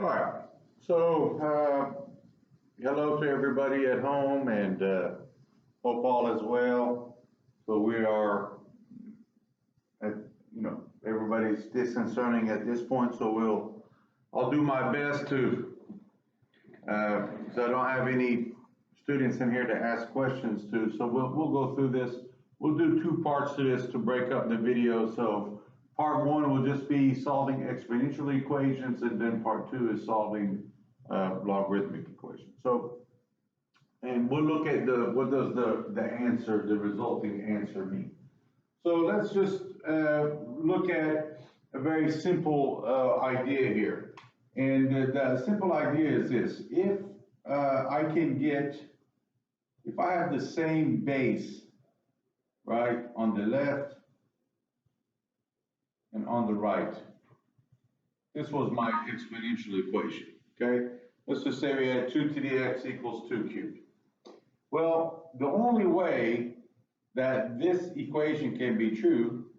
All right. Hello to everybody at home, and hope all is well. So we are, at, everybody's disconcerting at this point. I'll do my best to, because I don't have any students in here to ask questions to. So we'll go through this. We'll do two parts to this to break up the video. So part one will just be solving exponential equations, and then part two is solving logarithmic equations. And we'll look at what does the resulting answer mean. So let's just look at a very simple idea here. And the simple idea is this: if I have the same base, right, on the left and on the right. This was my exponential equation, okay? Let's just say we had 2 to the x equals 2 cubed. Well, the only way that this equation can be true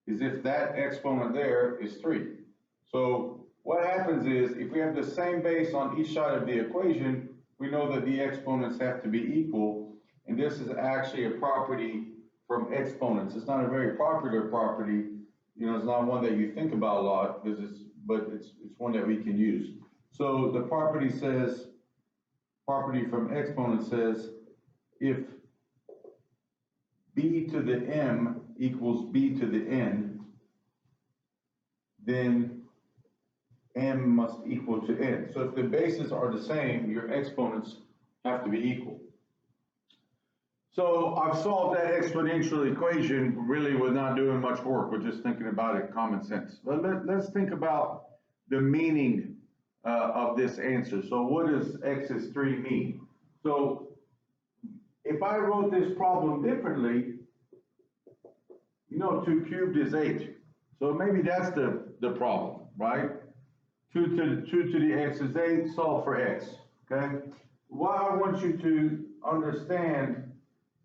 is if that exponent there is 3. So what happens is, if we have the same base on each side of the equation, we know that the exponents have to be equal, and this is actually a property from exponents. It's not a very popular property. It's not one that you think about a lot, but it's one that we can use. So the property from exponent says, if b to the m equals b to the n, then m must equal to n. So if the bases are the same, your exponents have to be equal. So I've solved that exponential equation really with not doing much work. We're just thinking about it, common sense. But let's think about the meaning of this answer. So what does x is 3 mean? So if I wrote this problem differently, 2 cubed is 8. So maybe that's the problem, right? 2 to the x is 8, solve for x, okay? What I want you to understand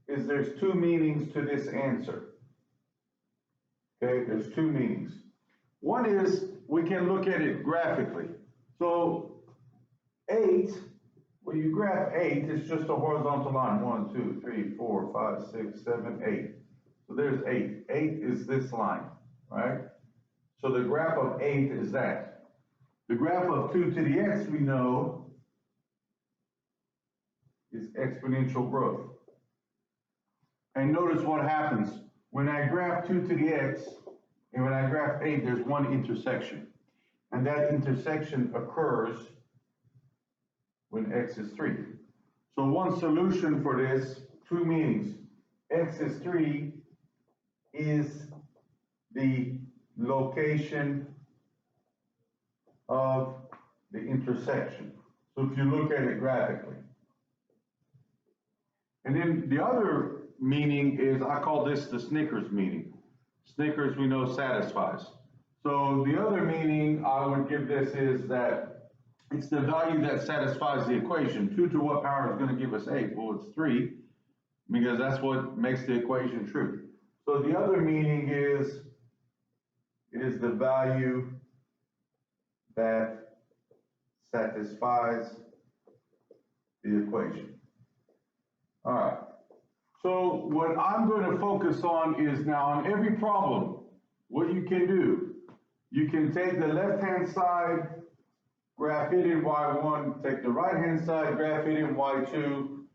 is there's two meanings to this answer. Okay, there's two meanings. One is, we can look at it graphically. So 8, when you graph 8, it's just a horizontal line. 1, 2, 3, 4, 5, 6, 7, 8. So there's 8. 8 is this line, right? So the graph of 8 is that. The graph of 2 to the x, we know, is exponential growth. And notice what happens. When I graph 2 to the x, and when I graph 8, there's one intersection. And that intersection occurs when x is 3. So one solution for this, two meanings. X is 3 is the location of the intersection. So if you look at it graphically. And then the other meaning is, I call this the Snickers meaning. Snickers, we know, satisfies. So the other meaning I would give this is that it's the value that satisfies the equation. 2 to what power is going to give us 8? Well, it's 3, because that's what makes the equation true. So the other meaning is, it is the value that satisfies the equation. All right. So what I'm going to focus on is, now on every problem, what you can do, you can take the left-hand side, graph it in y1, take the right-hand side, graph it in y2,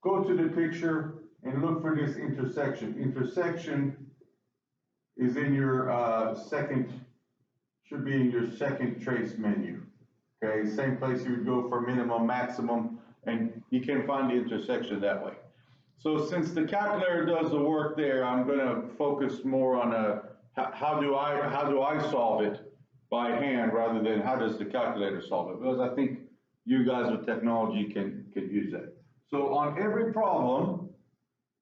go to the picture and look for this intersection. Intersection is in your should be in your second trace menu. Okay, same place you would go for minimum, maximum, and you can find the intersection that way. So since the calculator does the work there, I'm going to focus more on how do I solve it by hand rather than how does the calculator solve it, because I think you guys with technology can use that. So on every problem,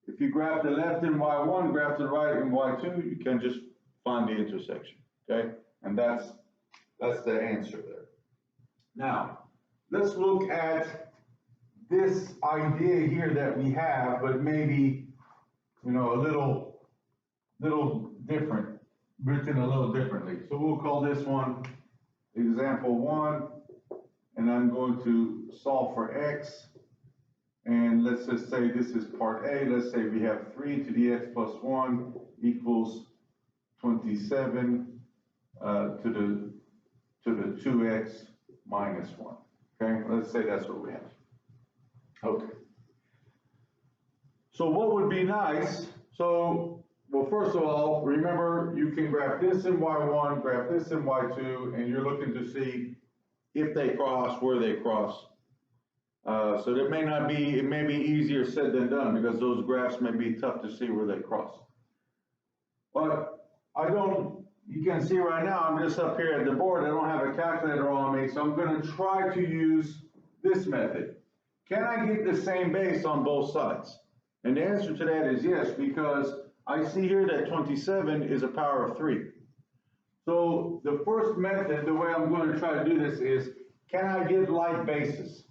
if you graph the left in y1, graph the right in y2, you can just find the intersection, okay? And that's the answer there. Now, let's look at this idea here that we have, but maybe, a little different, written a little differently. So we'll call this one example 1. and I'm going to solve for x. And let's just say this is part A. Let's say we have 3 to the x plus 1 equals 27 to the 2x minus 1. Okay, let's say that's what we have. Okay. So what would be nice? So, well, first of all, remember you can graph this in y1, graph this in y2, and you're looking to see if they cross, where they cross. So that may not be, it may be easier said than done because those graphs may be tough to see where they cross. But I don't, you can see right now, I'm just up here at the board, I don't have a calculator on me, so I'm gonna try to use this method. Can I get the same base on both sides? And the answer to that is yes, because I see here that 27 is a power of 3. So the first method, the way I'm going to try to do this is, can I get like bases?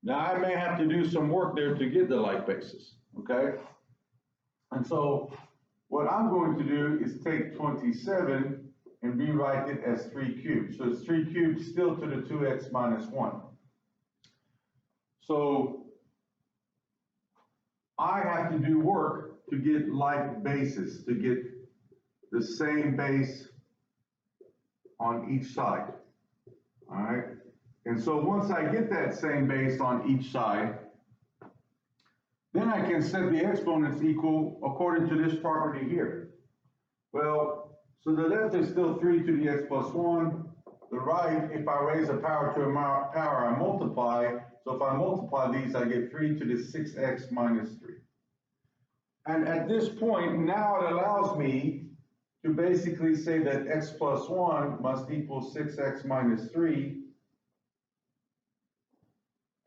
Now I may have to do some work there to get the like bases, okay? And so what I'm going to do is take 27 and rewrite it as 3 cubed. So it's 3 cubed still to the 2x minus 1. So I have to do work to get like bases, to get the same base on each side, all right? And so once I get that same base on each side, then I can set the exponents equal according to this property here. Well, so the left is still 3 to the x plus 1. The right, if I raise a power to a power, I multiply. So if I multiply these, I get 3 to the 6x minus 3. And at this point, now it allows me to basically say that x plus 1 must equal 6x minus 3.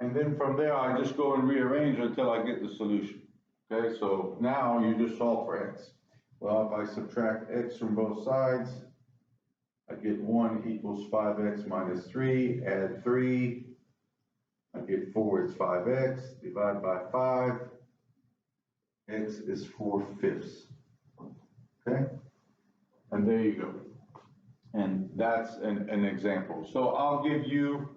And then from there, I just go and rearrange until I get the solution. Okay, so now you just solve for x. Well, if I subtract x from both sides, I get 1 equals 5x minus 3, add 3, I get 4 is 5x, divide by 5, x is 4/5. Okay, and there you go. And that's an example. So I'll give you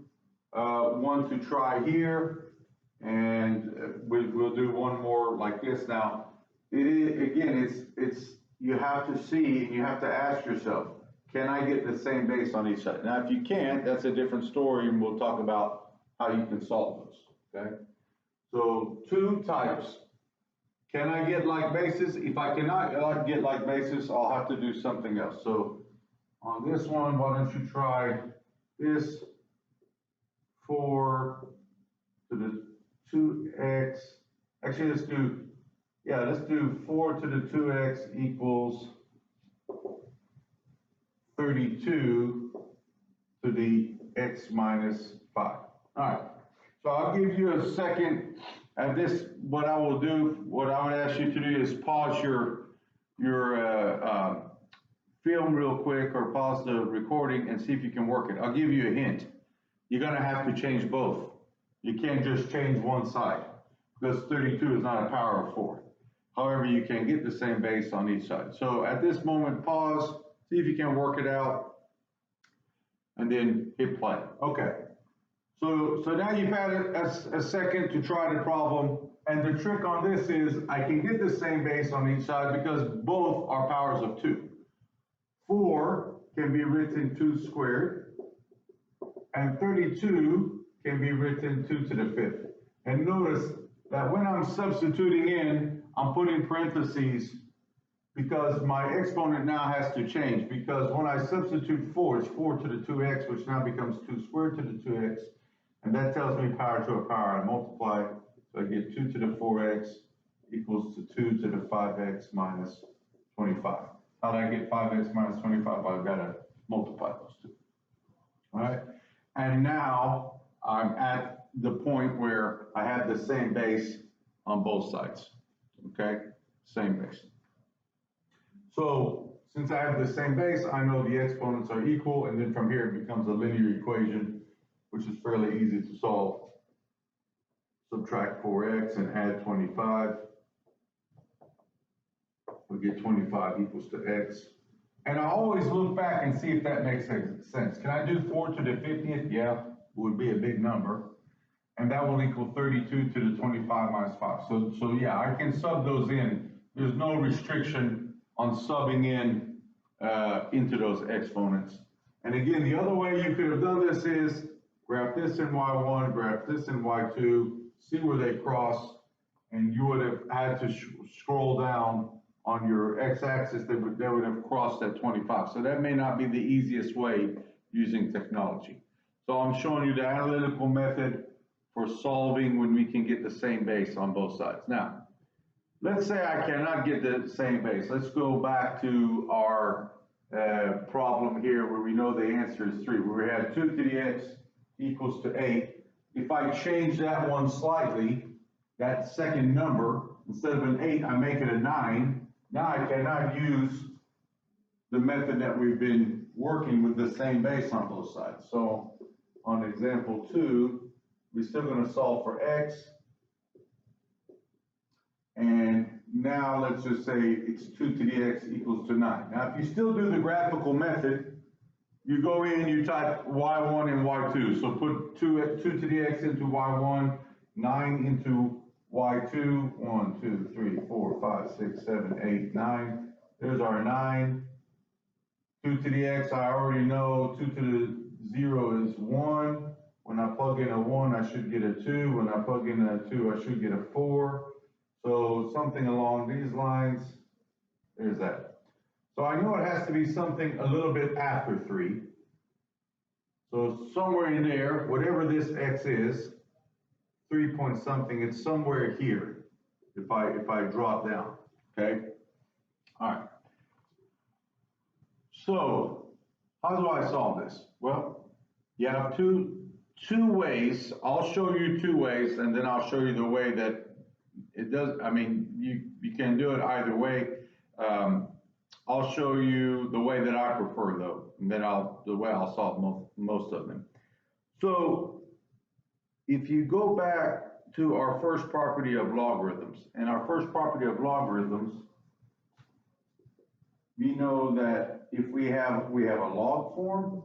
one to try here, and we'll do one more like this. Now, it's you have to see, and you have to ask yourself, can I get the same base on each side? Now, if you can't, that's a different story, and we'll talk about how you can solve those, okay? So, two types. Can I get like bases? If I cannot get like bases, I'll have to do something else. So, on this one, why don't you try this 4 to the 2x. Actually, let's do 4 to the 2x equals 32 to the x minus 5. All right, so I'll give you a second. At this, what I will do, what I would ask you to do is pause your film real quick, or pause the recording and see if you can work it. I'll give you a hint. You're gonna have to change both. You can't just change one side, because 32 is not a power of 4. However, you can get the same base on each side. So at this moment, pause, see if you can work it out, and then hit play. Okay. So now you've had a second to try the problem, and the trick on this is I can get the same base on each side because both are powers of 2. 4 can be written 2 squared, and 32 can be written 2 to the 5th. And notice that when I'm substituting in, I'm putting parentheses because my exponent now has to change, because when I substitute 4, it's 4 to the 2x, which now becomes 2 squared to the 2x, and that tells me power to a power. I multiply, so I get 2 to the 4x equals to 2 to the 5x minus 25. How do I get 5x minus 25? Well, I've got to multiply those two. All right, and now I'm at the point where I have the same base on both sides. Okay, same base. So since I have the same base, I know the exponents are equal, and then from here it becomes a linear equation, which is fairly easy to solve. Subtract 4x and add 25. We get 25 equals to x. And I always look back and see if that makes sense. Can I do 4 to the 50th? Yeah. would be a big number. And that will equal 32 to the 25 minus 5. So yeah, I can sub those in. There's no restriction on subbing in into those exponents. And again, the other way you could have done this is graph this in y1, graph this in y2, see where they cross, and you would have had to scroll down on your x-axis, they would have crossed at 25. So that may not be the easiest way using technology. So I'm showing you the analytical method for solving when we can get the same base on both sides. Now, let's say I cannot get the same base. Let's go back to our problem here where we know the answer is 3, where we had 2 to the x equals to 8. If I change that one slightly, that second number, instead of an 8, I make it a 9. Now I cannot use the method that we've been working with the same base on both sides. So on example 2, we're still going to solve for x. And now let's just say it's 2 to the x equals to 9. Now if you still do the graphical method, you go in, you type y1 and y2. So put 2 to the x into y1, 9 into y2, 1, 2, 3, 4, 5, 6, 7, 8, 9. There's our 9. 2 to the x, I already know 2 to the 0 is 1. When I plug in a 1, I should get a 2. When I plug in a 2, I should get a 4. So something along these lines, there's that. So I know it has to be something a little bit after 3. So somewhere in there, whatever this x is, 3 point something, it's somewhere here if I drop down, okay? All right. So how do I solve this? Well, you have two ways. I'll show you 2 ways, and then I'll show you the way that it does. I mean, you can do it either way. I'll show you the way that I prefer, though, and then the way I'll solve most of them. So if you go back to our first property of logarithms, and our first property of logarithms, we know that if we have a log form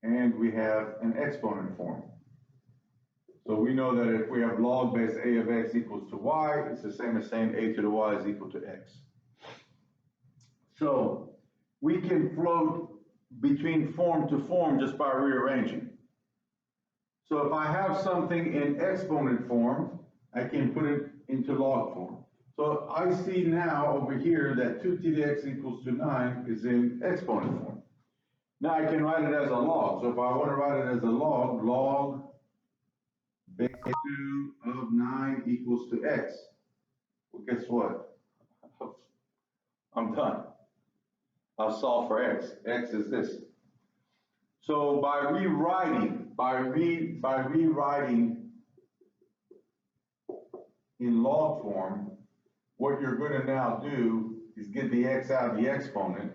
and we have an exponent form. So we know that if we have log base a of x equals to y, it's the same as saying a to the y is equal to x. So we can float between form to form just by rearranging. So if I have something in exponent form, I can put it into log form. So I see now over here that 2 to the x equals to 9 is in exponent form. Now I can write it as a log. So if I want to write it as a log base 2 of 9 equals to x. Well, guess what? I'm done. I'll solve for x. X is this. So by rewriting in log form, what you're going to now do is get the x out of the exponent,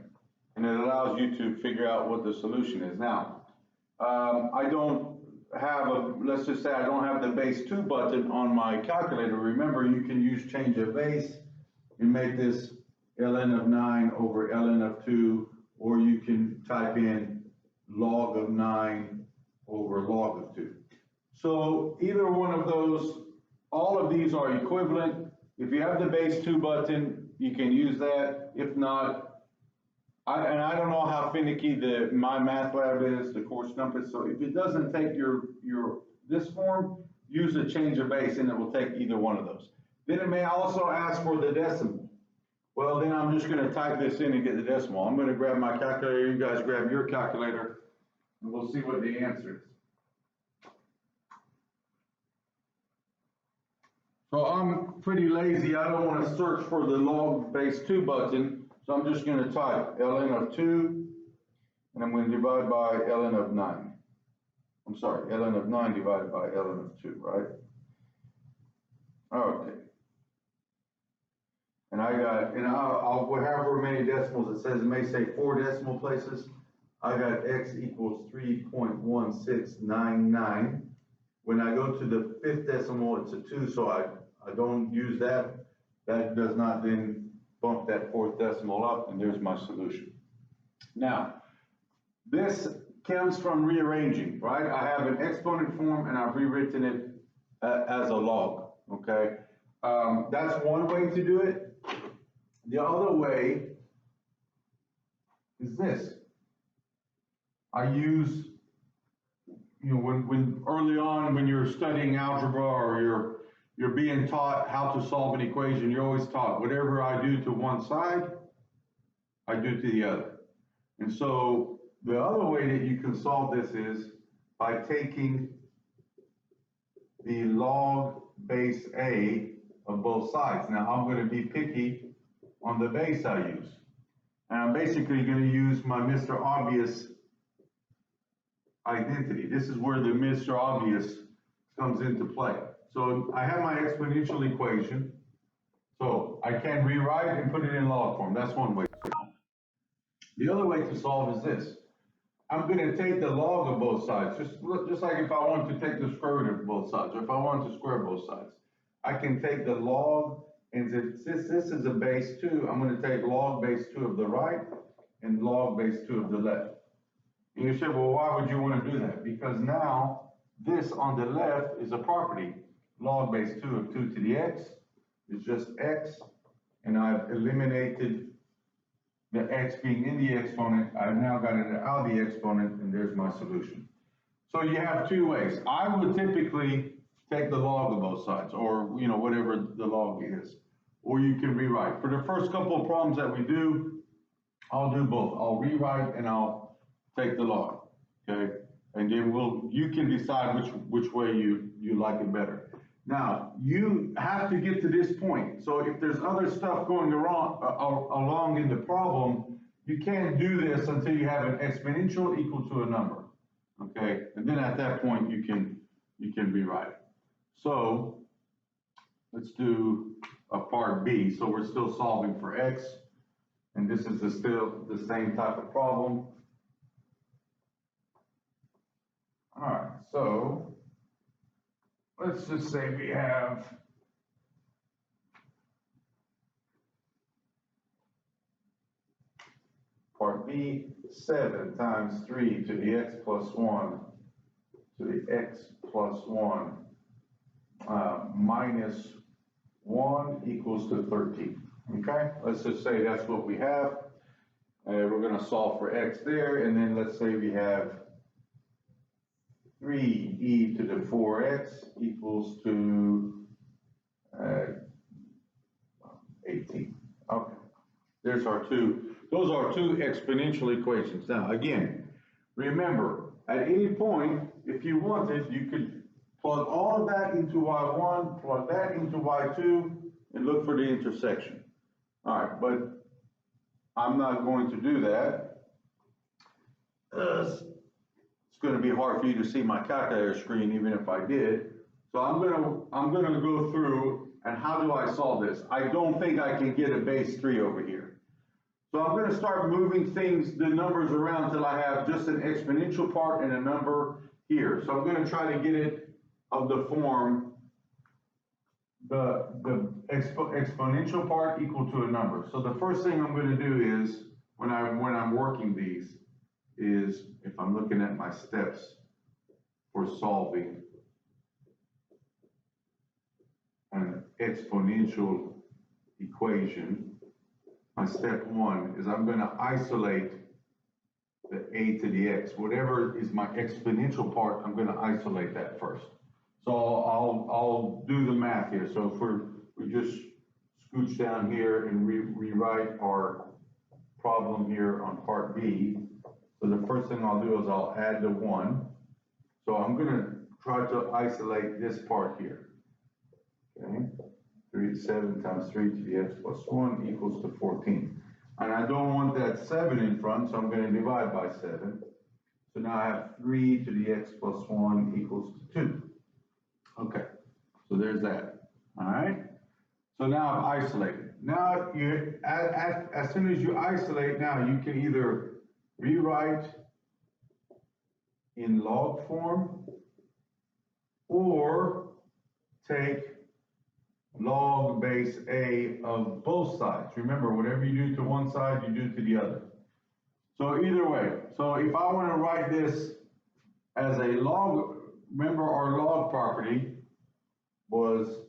and it allows you to figure out what the solution is. Now, I don't have let's just say I don't have the base 2 button on my calculator. Remember, you can use change of base and make this ln of 9 over ln of 2, or you can type in log of 9 over log of 2. So either one of those, all of these are equivalent. If you have the base 2 button, you can use that. If not, and I don't know how finicky my math lab is, the course compass. So if it doesn't take this form, use a change of base and it will take either one of those. Then it may also ask for the decimal. Well, then I'm just going to type this in and get the decimal. I'm going to grab my calculator. You guys grab your calculator, and we'll see what the answer is. So I'm pretty lazy. I don't want to search for the log base 2 button. So I'm just going to type ln of 2, and I'm going to divide by ln of 9. I'm sorry, ln of 9 divided by ln of 2, right? Okay. And I'll however many decimals it says, it may say 4 decimal places. I got x equals 3.1699. When I go to the 5th decimal, it's a 2, so I don't use that. That does not then bump that 4th decimal up, and there's my solution. Now, this comes from rearranging, right? I have an exponent form and I've rewritten it as a log, okay? That's one way to do it. The other way is this. I use, when early on when you're studying algebra or you're being taught how to solve an equation, you're always taught whatever I do to one side, I do to the other. And so the other way that you can solve this is by taking the log base A of both sides. Now I'm going to be picky on the base I use. And I'm basically going to use my Mr. Obvious identity. This is where the Mr. Obvious comes into play. So I have my exponential equation. So I can rewrite and put it in log form. That's one way. The other way to solve is this. I'm going to take the log of both sides, just like if I want to take the square root of both sides, or if I want to square both sides. I can take the log, and since this is a base 2, I'm going to take log base 2 of the right and log base 2 of the left. And you say, well, why would you want to do that? Because now this on the left is a property. Log base 2 of 2 to the x is just x, and I've eliminated the x being in the exponent. I've now got it out of the exponent, and there's my solution. So you have two ways. I would typically take the log of both sides, or whatever the log is, or you can rewrite. For the first couple of problems that we do, I'll do both. I'll rewrite and I'll take the log, okay? And then you can decide which way you like it better. Now, you have to get to this point. So if there's other stuff going along in the problem, you can't do this until you have an exponential equal to a number, okay? And then at that point, you can rewrite it. So let's do a part B. So we're still solving for x, and this is still the same type of problem. All right, so let's just say we have part B, 7 times 3 to the x plus 1 to the x plus 1 minus 1 equals to 13. Okay, let's just say that's what we have. We're going to solve for x there, and then let's say we have 3e to the 4x equals to 18. Okay, those are two exponential equations. Now again, remember, at any point, if you wanted, you could plug all of that into y1, plug that into y2, and look for the intersection. All right, but I'm not going to do that. It's going to be hard for you to see my calculator screen, even if I did. So I'm going to go through, and how do I solve this? I don't think I can get a base 3 over here. So I'm going to start moving the numbers around until I have just an exponential part and a number here. So I'm going to try to get it of the form, the exponential part equal to a number. So the first thing I'm going to do is, when I'm working these, is if I'm looking at my steps for solving an exponential equation, my step 1 is I'm going to isolate the a to the x. Whatever is my exponential part, I'm going to isolate that first. So I'll do the math here. So if we just scooch down here and rewrite our problem here on part B. So the first thing I'll do is I'll add the 1. So I'm going to try to isolate this part here. Okay, 7 times 3 to the x plus 1 equals to 14. And I don't want that 7 in front, so I'm going to divide by 7. So now I have 3 to the x plus 1 equals to 2. Okay, so there's that. All right. So now I've isolated. Now as soon as you isolate, now you can either rewrite in log form or take log base A of both sides. Remember, whatever you do to one side, you do to the other. So either way, so if I want to write this as a log, remember our log property was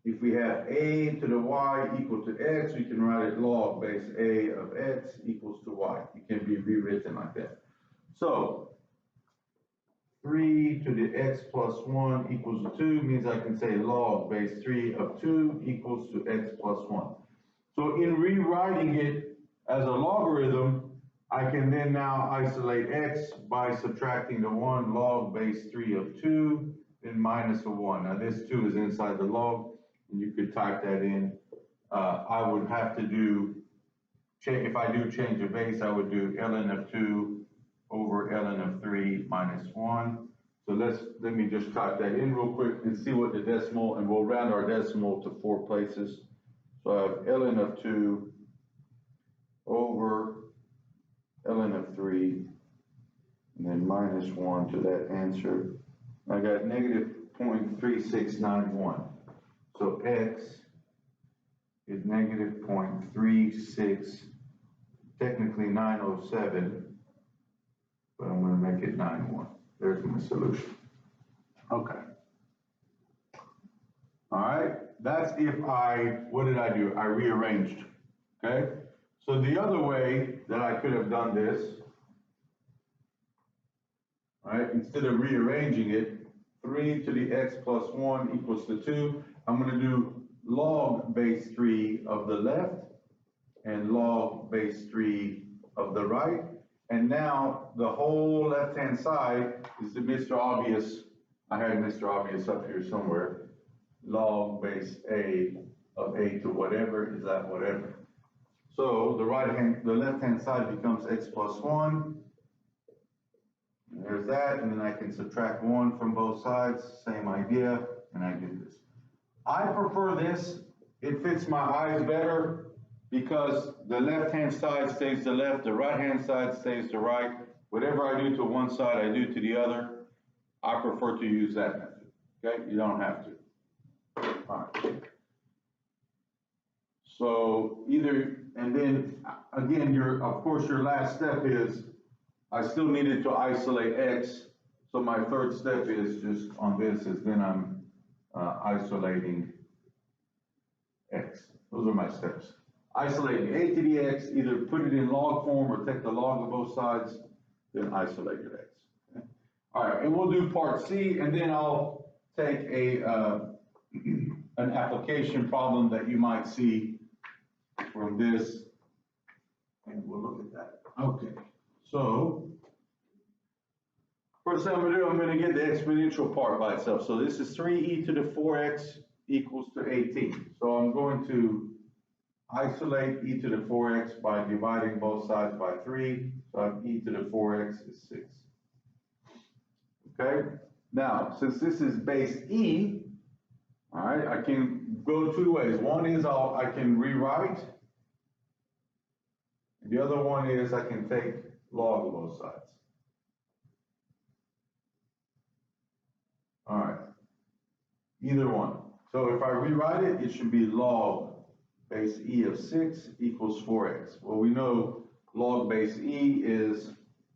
if we have a to the y equal to x, we can write it log base a of x equals to y. It can be rewritten like that. So 3 to the x plus 1 equals to 2 means I can say log base 3 of 2 equals to x plus 1. So in rewriting it as a logarithm, I can then now isolate x by subtracting the 1 log base 3 of 2, then minus a 1. Now this 2 is inside the log, and you could type that in. I would have to do, if I do change the base, I would do ln of 2 over ln of 3 minus 1. So let me just type that in real quick and see what the decimal, and we'll round our decimal to 4 places. So I have ln of 2 over ln of 3, and then minus 1 to that answer. I got negative 0.3691. So x is negative 0.36, technically 907, but I'm going to make it 91. There's my solution. Okay. All right, that's if what did I do? I rearranged, okay? So the other way that I could have done this, right, instead of rearranging it, 3 to the x plus 1 equals to 2, I'm going to do log base 3 of the left and log base 3 of the right. And now the whole left-hand side is the Mr. Obvious. I had Mr. Obvious up here somewhere. Log base a of a to whatever is that whatever. So the left-hand side becomes x plus 1. And there's that, and then I can subtract 1 from both sides, same idea, and I get this. I prefer this. It fits my eyes better because the left-hand side stays the left, the right-hand side stays the right. Whatever I do to one side, I do to the other. I prefer to use that method, okay? You don't have to. All right. So either, and then again, of course, your last step is, I still needed to isolate x. So my third step is just on this is then I'm isolating x. Those are my steps. Isolating a to the x, either put it in log form or take the log of both sides, then isolate your x. Okay? All right, and we'll do part C, and then I'll take an application problem that you might see from this, and we'll look at that. Okay, so first thing I'm gonna do, I'm gonna get the exponential part by itself. So this is 3e to the 4x equals to 18. So I'm going to isolate e to the 4x by dividing both sides by 3. So I have e to the 4x is 6. Okay, now since this is base e, all right, I can go 2 ways. One is I can rewrite. The other one is I can take log of both sides. All right, either one. So if I rewrite it, it should be log base e of 6 equals 4x. Well, we know log base e is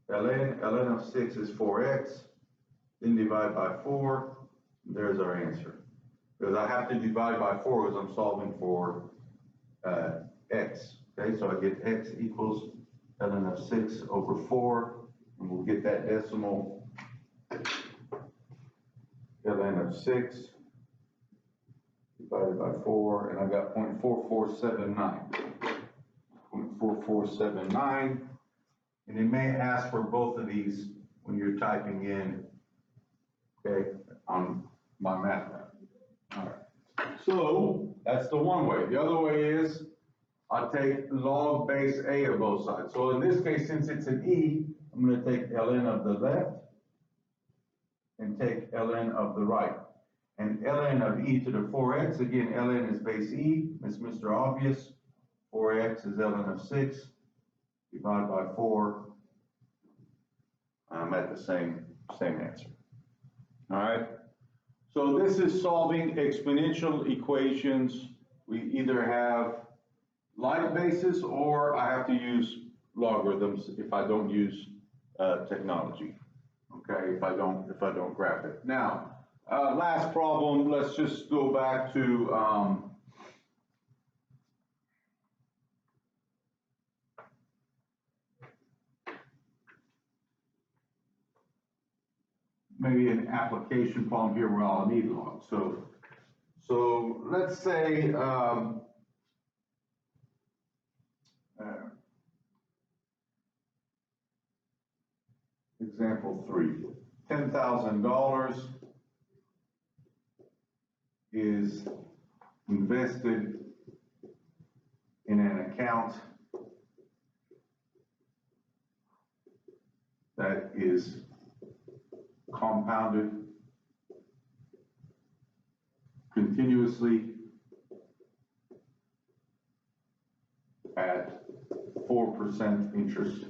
ln of 6 is 4x, then divide by 4, there's our answer. Because I have to divide by 4 because I'm solving for x. Okay, so I get x equals ln of 6 over 4, and we'll get that decimal. Ln of 6 divided by 4, and I got 0.4479. 0.4479, and it may ask for both of these when you're typing in, okay, on my math app. All right, so that's the one way. The other way is I take log base a of both sides. So in this case, since it's an e, I'm going to take ln of the left and take ln of the right. And ln of e to the 4x, again, ln is base e, it's Mr. Obvious. 4x is ln of 6, divide by 4. I'm at the same answer. All right, so this is solving exponential equations. We either have like basis or I have to use logarithms if I don't use technology. Okay, if I don't graph it. Now, last problem. Let's just go back to maybe an application problem here where I'll need log. So let's say example 3, $10,000 is invested in an account that is compounded continuously at 4% interest.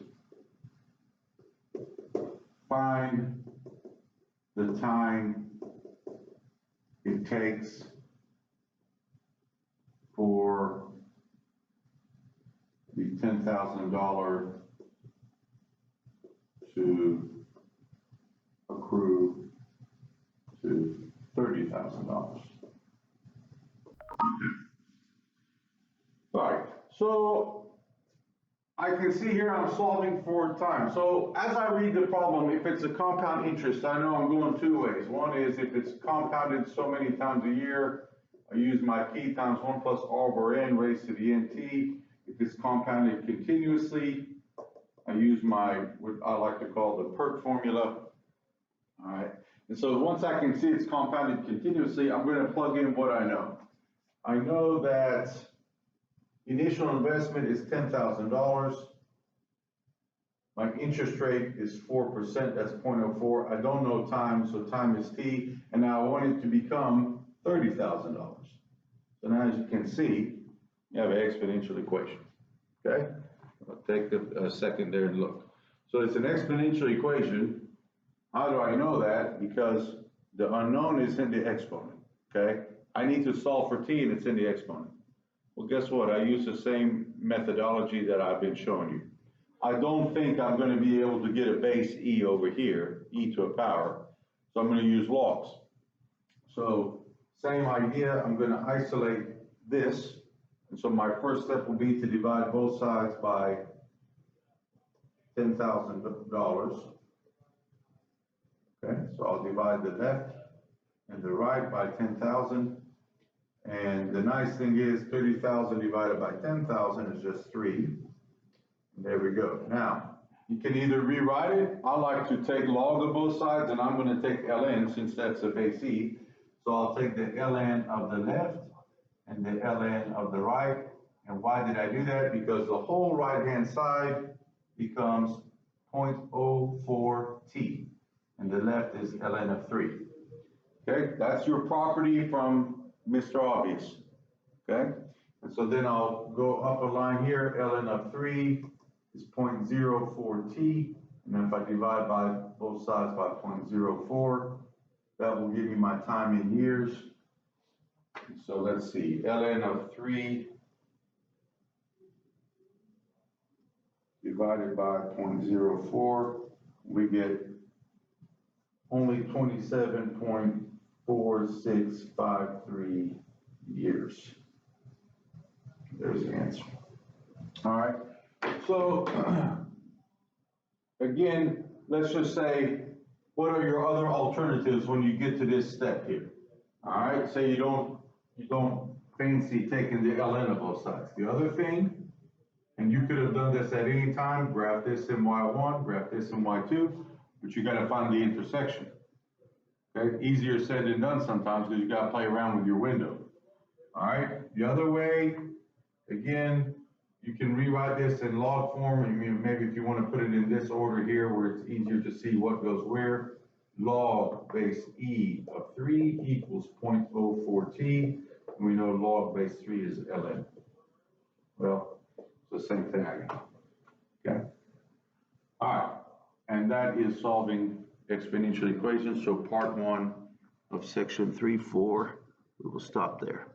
Find the time it takes for the $10,000 to accrue to $30,000. All right, so I can see here I'm solving for time. So as I read the problem, if it's a compound interest, I know I'm going two ways. One is if it's compounded so many times a year, I use my p times 1 plus r over n raised to the nt. If it's compounded continuously, I use my, what I like to call the PERT formula. All right, and so once I can see it's compounded continuously, I'm going to plug in what I know. I know that initial investment is $10,000. My interest rate is 4%, that's 0.04. I don't know time, so time is t, and now I want it to become $30,000. So now as you can see, you have an exponential equation, okay? I'll take a second there and look. So it's an exponential equation. How do I know that? Because the unknown is in the exponent, okay? I need to solve for t and it's in the exponent. Well, guess what? I use the same methodology that I've been showing you. I don't think I'm going to be able to get a base e over here, e to a power, so I'm going to use logs. So same idea, I'm going to isolate this, and so my first step will be to divide both sides by $10,000. Okay, so I'll divide the left and the right by 10,000. And the nice thing is 30,000 divided by 10,000 is just 3. And there we go. Now, you can either rewrite it. I like to take log of both sides, and I'm going to take ln since that's a base e. So I'll take the ln of the left and the ln of the right. And why did I do that? Because the whole right-hand side becomes 0.04t, and the left is ln of 3. Okay, that's your property from Mr. Obvious, okay? And so then I'll go up a line here, ln of 3 is 0.04t, and then if I divide by both sides by 0.04, that will give me my time in years. So let's see, ln of 3 divided by 0.04, we get only 27.4653 years. There's the answer. All right. So again, let's just say, what are your other alternatives when you get to this step here? All right. Say you don't fancy taking the ln of both sides. The other thing, and you could have done this at any time, graph this in y1, graph this in y2, but you got to find the intersection. Okay, easier said than done sometimes because you got to play around with your window. All right, the other way, again, you can rewrite this in log form. I mean, maybe if you want to put it in this order here where it's easier to see what goes where. Log base e of 3 equals 0.04t. And we know log base 3 is ln. Well, it's the same thing again. Okay. All right, and that is solving exponential equations. So part 1 of section 3-4, we will stop there.